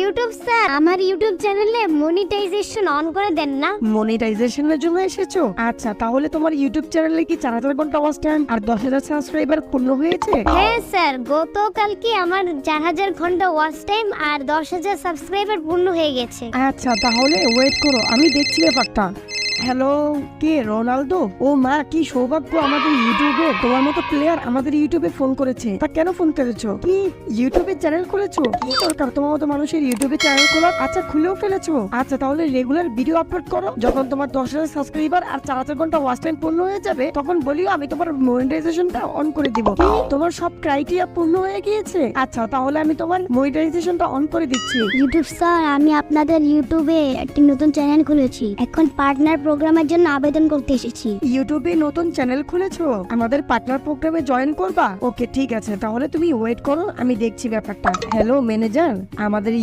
YouTube sir, আমার YouTube চ্যানেলে monetization on করে দেন না। মনিটাইজেশনের জন্য এসেছো? আচ্ছা, তাহলে তোমার ইউটিউব চ্যানেলে কি 4000 ঘন্টা ওয়াচ টাইম আর 10,000 সাবস্ক্রাইবার পূর্ণ হয়েছে? হ্যাঁ স্যার, গতকালকে আমার 4000 ঘন্টা ওয়াচ টাইম আর 10,000 সাবস্ক্রাইবার পূর্ণ হয়ে গেছে। আচ্ছা, তাহলে ওয়েট করো, আমি দেখছি ব্যাপারটা। হ্যালো, কে? রোনালদো? ও মা, কি সৌভাগ্য আমাদের ইউটিউবে তোমার মতো প্লেয়ার আমাদের ইউটিউবে ফোন করেছে। তা কেন ফোন করেছো? কি ইউটিউবে চ্যানেল খুলেছো? কি দরকার তোমার মতো মানুষের ইউটিউবে চ্যানেল খোলার? আচ্ছা, খুলেও ফেলেছো। আচ্ছা, তাহলে রেগুলার ভিডিও আপলোড করো। যখন তোমার 10,000 সাবস্ক্রাইবার আর 4000 ঘন্টা ওয়াচ টাইম পূর্ণ হয়ে যাবে, তখন বলিও আমি তোমার মনিটাইজেশনটা অন করে দিব। কি, তোমার সব ক্রাইটেরিয়া পূর্ণ হয়ে গিয়েছে? আচ্ছা, তাহলে আমি তোমার মনিটাইজেশনটা অন করে দিচ্ছি। ইউটিউব স্যার, আমি আপনাদের ইউটিউবে একটি নতুন চ্যানেল খুলেছি। এখন পার্টনার প্রোগ্রামের জন্য আবেদন করতে এসেছি। ইউটিউবে নতুন চ্যানেল খুলেছো? আমাদের পার্টনার প্রোগ্রামে জয়েন করবা? ওকে, ঠিক আছে, তাহলে তুমি ওয়েট করো, আমি দেখছি ব্যাপারটা। হ্যালো ম্যানেজার, আমাদের